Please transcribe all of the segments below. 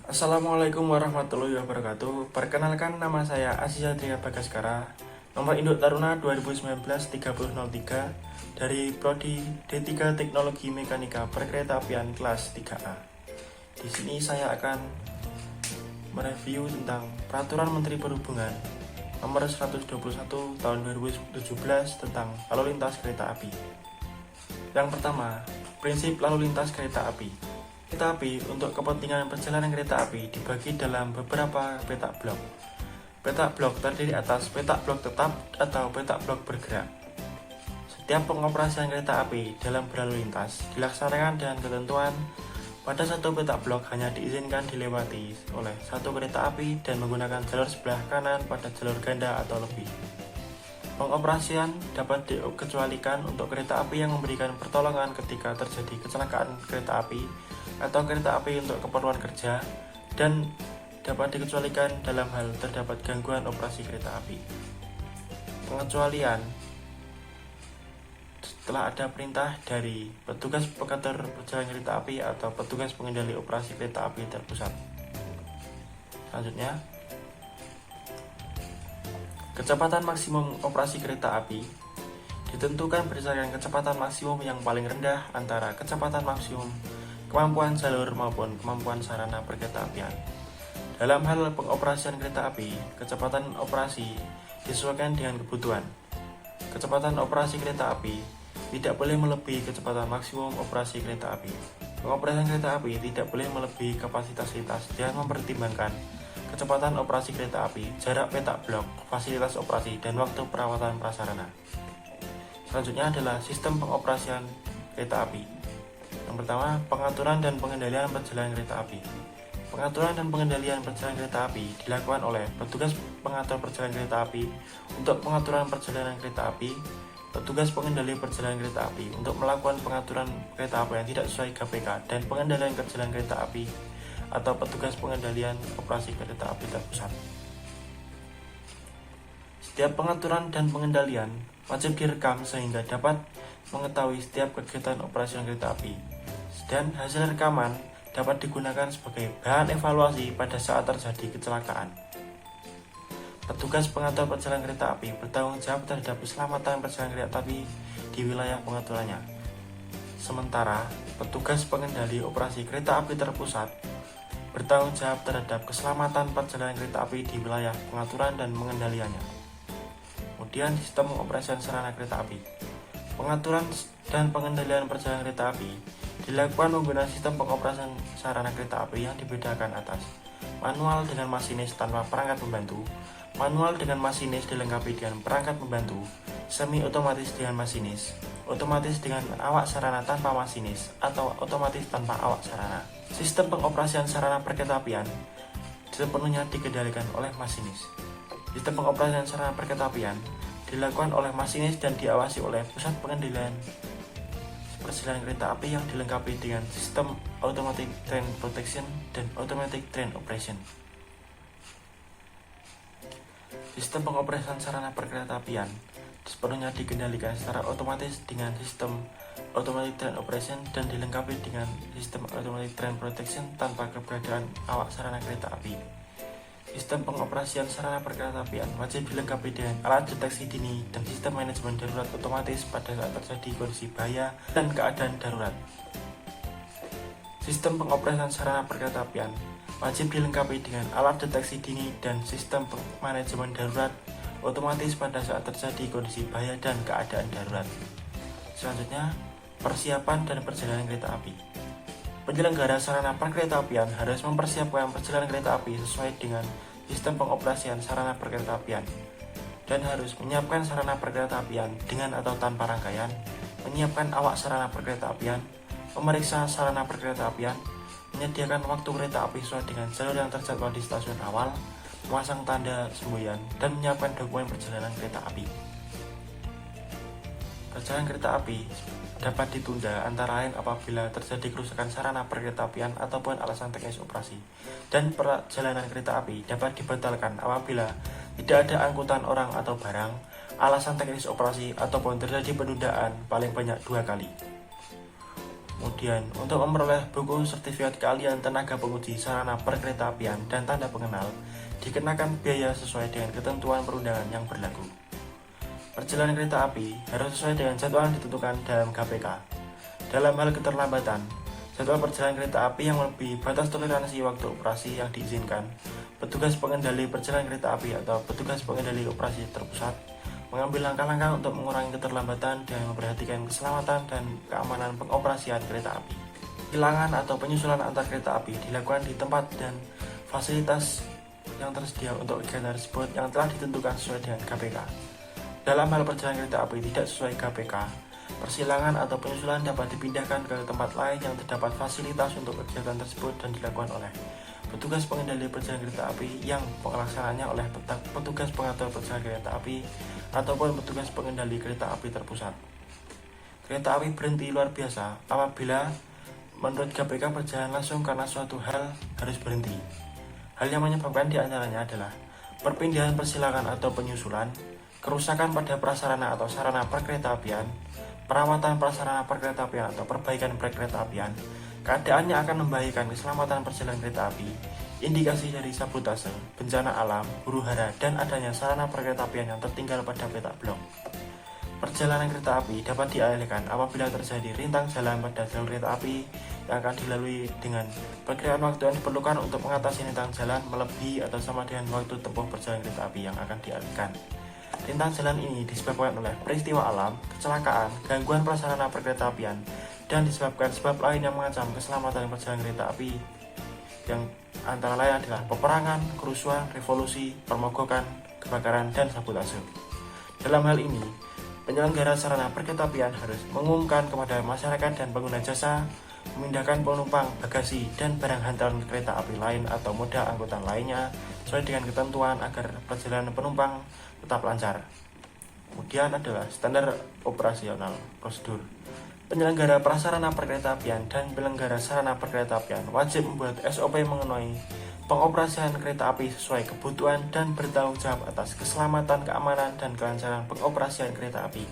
Assalamualaikum warahmatullahi wabarakatuh. Perkenalkan, nama saya Aziza Tria Bagaskara, nomor induk Taruna 2019-3003 dari Prodi D3 Teknologi Mekanika Perkeretaapian kelas 3A. Di sini saya akan mereview tentang Peraturan Menteri Perhubungan nomor 121 tahun 2017 tentang lalu lintas kereta api. Yang pertama, prinsip lalu lintas kereta api. Kereta api untuk kepentingan perjalanan kereta api dibagi dalam beberapa petak blok. Petak blok terdiri atas petak blok tetap atau petak blok bergerak. Setiap pengoperasian kereta api dalam berlalu lintas dilaksanakan dengan ketentuan pada satu petak blok hanya diizinkan dilewati oleh satu kereta api dan menggunakan jalur sebelah kanan pada jalur ganda atau lebih. Pengoperasian dapat dikecualikan untuk kereta api yang memberikan pertolongan ketika terjadi kecelakaan kereta api atau kereta api untuk keperluan kerja, dan dapat dikecualikan dalam hal terdapat gangguan operasi kereta api. Pengecualian setelah ada perintah dari petugas pengatur perjalanan kereta api atau petugas pengendali operasi kereta api terpusat. Selanjutnya, kecepatan maksimum operasi kereta api ditentukan berdasarkan kecepatan maksimum yang paling rendah antara kecepatan maksimum kemampuan jalur maupun kemampuan sarana perkeretaapian. Dalam hal pengoperasian kereta api, kecepatan operasi disesuaikan dengan kebutuhan. Kecepatan operasi kereta api tidak boleh melebihi kecepatan maksimum operasi kereta api. Pengoperasian kereta api tidak boleh melebihi kapasitas lintas dengan mempertimbangkan kecepatan operasi kereta api, jarak petak blok, fasilitas operasi, dan waktu perawatan prasarana. Selanjutnya adalah sistem pengoperasian kereta api. Yang pertama, pengaturan dan pengendalian perjalanan kereta api. Pengaturan dan pengendalian perjalanan kereta api dilakukan oleh petugas pengatur perjalanan kereta api untuk pengaturan perjalanan kereta api, petugas pengendali perjalanan kereta api untuk melakukan pengaturan kereta api yang tidak sesuai GPK, dan pengendalian perjalanan kereta api atau petugas pengendalian operasi kereta api terpusat. Setiap pengaturan dan pengendalian wajib direkam sehingga dapat mengetahui setiap kegiatan operasional kereta api, dan hasil rekaman dapat digunakan sebagai bahan evaluasi pada saat terjadi kecelakaan. Petugas pengatur perjalanan kereta api bertanggung jawab terhadap keselamatan perjalanan kereta api di wilayah pengaturannya. Sementara petugas pengendali operasi kereta api terpusat bertanggung jawab terhadap keselamatan perjalanan kereta api di wilayah pengaturan dan pengendaliannya. Kemudian, sistem pengoperasian sarana kereta api. Pengaturan dan pengendalian perjalanan kereta api dilakukan menggunakan sistem pengoperasian sarana kereta api yang dibedakan atas: manual dengan masinis tanpa perangkat pembantu, manual dengan masinis dilengkapi dengan perangkat pembantu, semi otomatis dengan masinis, otomatis dengan awak sarana tanpa masinis, atau otomatis tanpa awak sarana. Sistem pengoperasian sarana perkeretaapian sepenuhnya dikendalikan oleh masinis. Sistem pengoperasian sarana perkeretaapian dilakukan oleh masinis dan diawasi oleh pusat pengendalian perjalanan kereta api yang dilengkapi dengan sistem automatic train protection dan automatic train operation. Sistem pengoperasian sarana perkeretaapian sepenuhnya dikendalikan secara otomatis dengan sistem automatic train operation dan dilengkapi dengan sistem automatic train protection tanpa keberadaan awak sarana kereta api. Sistem pengoperasian sarana perkeretaapian wajib dilengkapi dengan alat deteksi dini dan sistem manajemen darurat otomatis pada saat terjadi kondisi bahaya dan keadaan darurat. Sistem pengoperasian sarana perkeretaapian wajib dilengkapi dengan alat deteksi dini dan sistem manajemen darurat otomatis pada saat terjadi kondisi bahaya dan keadaan darurat. Selanjutnya, persiapan dan perjalanan kereta api. Penyelenggara sarana perkeretaapian harus mempersiapkan perjalanan kereta api sesuai dengan sistem pengoperasian sarana perkeretaapian, dan harus menyiapkan sarana perkeretaapian dengan atau tanpa rangkaian, menyiapkan awak sarana perkeretaapian, memeriksa sarana perkeretaapian, menyediakan waktu kereta api sesuai dengan jalur yang terjadwal di stasiun awal, memasang tanda semboyan, dan menyiapkan dokumen perjalanan kereta api. Perjalanan kereta api dapat ditunda antara lain apabila terjadi kerusakan sarana perkeretaapian ataupun alasan teknis operasi, dan perjalanan kereta api dapat dibatalkan apabila tidak ada angkutan orang atau barang, alasan teknis operasi, ataupun terjadi penundaan paling banyak 2 kali. Kemudian, untuk memperoleh buku sertifikat keahlian tenaga penguji sarana perkeretaapian dan tanda pengenal, dikenakan biaya sesuai dengan ketentuan perundangan yang berlaku. Perjalanan kereta api harus sesuai dengan jadwal yang ditentukan dalam KPK. Dalam hal keterlambatan, jadwal perjalanan kereta api yang melebihi batas toleransi waktu operasi yang diizinkan, petugas pengendali perjalanan kereta api atau petugas pengendali operasi terpusat mengambil langkah-langkah untuk mengurangi keterlambatan dan memperhatikan keselamatan dan keamanan pengoperasian kereta api. Kilangan atau penyusulan antar kereta api dilakukan di tempat dan fasilitas yang tersedia untuk kegiatan tersebut yang telah ditentukan sesuai dengan KPK. Dalam hal perjalanan kereta api tidak sesuai KPK, persilangan atau penyusulan dapat dipindahkan ke tempat lain yang terdapat fasilitas untuk kegiatan tersebut dan dilakukan oleh petugas pengendali perjalanan kereta api yang pelaksanaannya oleh petugas pengatur perjalanan kereta api ataupun petugas pengendali kereta api terpusat. Kereta api berhenti luar biasa apabila menurut KPK berjalan langsung karena suatu hal harus berhenti. Hal yang menyebabkan diantaranya adalah perpindahan persilangan atau penyusulan, kerusakan pada prasarana atau sarana perkeretaapian, perawatan prasarana perkeretaapian atau perbaikan perkeretaapian, keadaannya akan membahayakan keselamatan perjalanan kereta api, indikasi dari sabotase, bencana alam, huru-hara, dan adanya sarana perkeretaapian yang tertinggal pada petak blok. Perjalanan kereta api dapat dialihkan apabila terjadi rintang jalan pada jalur kereta api yang akan dilalui dengan perkiraan waktu yang diperlukan untuk mengatasi rintang jalan melebihi atau sama dengan waktu tempuh perjalanan kereta api yang akan dialihkan. Rintang jalan ini disebabkan oleh peristiwa alam, kecelakaan, gangguan prasarana perkeretaapian, dan disebabkan sebab lain yang mengancam keselamatan perjalanan kereta api yang antara lain adalah peperangan, kerusuhan, revolusi, permogokan, kebakaran, dan sabotase. Dalam hal ini, penyelenggara sarana perkeretaapian harus mengumumkan kepada masyarakat dan pengguna jasa memindahkan penumpang, bagasi, dan barang hantaran kereta api lain atau moda angkutan lainnya sesuai dengan ketentuan agar perjalanan penumpang tetap lancar. Kemudian adalah standar operasional prosedur. Penyelenggara prasarana perkeretaapian dan penyelenggara sarana perkeretaapian wajib membuat SOP mengenai pengoperasian kereta api sesuai kebutuhan dan bertanggung jawab atas keselamatan, keamanan, dan kelancaran pengoperasian kereta api.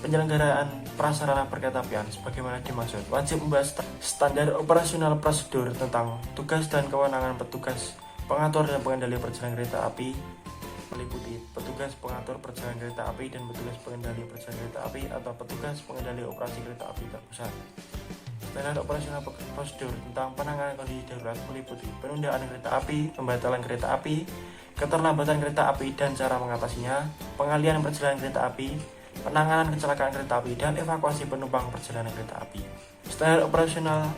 Penyelenggaraan prasarana perkeretaapian sebagaimana dimaksud wajib membahas standar operasional prosedur tentang tugas dan kewenangan petugas pengatur dan pengendali perjalanan kereta api, meliputi petugas pengatur perjalanan kereta api dan petugas pengendali perjalanan kereta api atau petugas pengendali operasi kereta api terpusat. Standar operasional prosedur tentang penanganan kondisi darurat meliputi penundaan kereta api, pembatalan kereta api, keterlambatan kereta api dan cara mengatasinya, pengalihan perjalanan kereta api, penanganan kecelakaan kereta api, dan evakuasi penumpang perjalanan kereta api. Standar operasional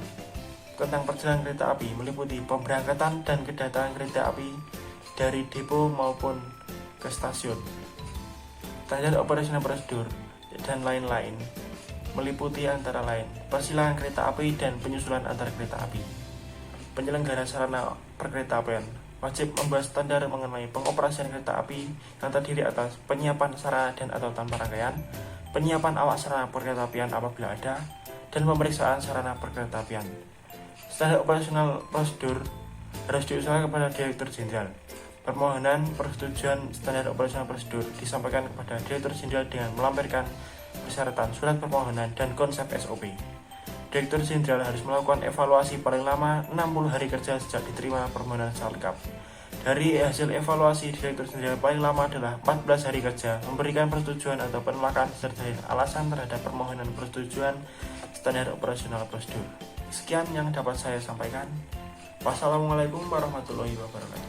tentang perjalanan kereta api meliputi pemberangkatan dan kedatangan kereta api dari depo maupun ke stasiun. Standar operasional prosedur dan lain-lain meliputi antara lain persilangan kereta api dan penyusulan antar kereta api. Penyelenggara sarana perkeretaapian wajib membahas standar mengenai pengoperasian kereta api yang terdiri atas penyiapan sarana dan atau tanpa rangkaian, penyiapan awak sarana perkeretaapian apabila ada, dan pemeriksaan sarana perkeretaapian. Standar operasional prosedur harus diusulkan kepada Direktur Jenderal. Permohonan persetujuan standar operasional prosedur disampaikan kepada Direktur Jenderal dengan melampirkan persyaratan surat permohonan dan konsep SOP. Direktur Jenderal harus melakukan evaluasi paling lama 60 hari kerja sejak diterima permohonan secara lengkap. Dari hasil evaluasi, Direktur Jenderal paling lama adalah 14 hari kerja memberikan persetujuan atau penolakan serta alasan terhadap permohonan persetujuan standar operasional prosedur. Sekian yang dapat saya sampaikan. Wassalamualaikum warahmatullahi wabarakatuh.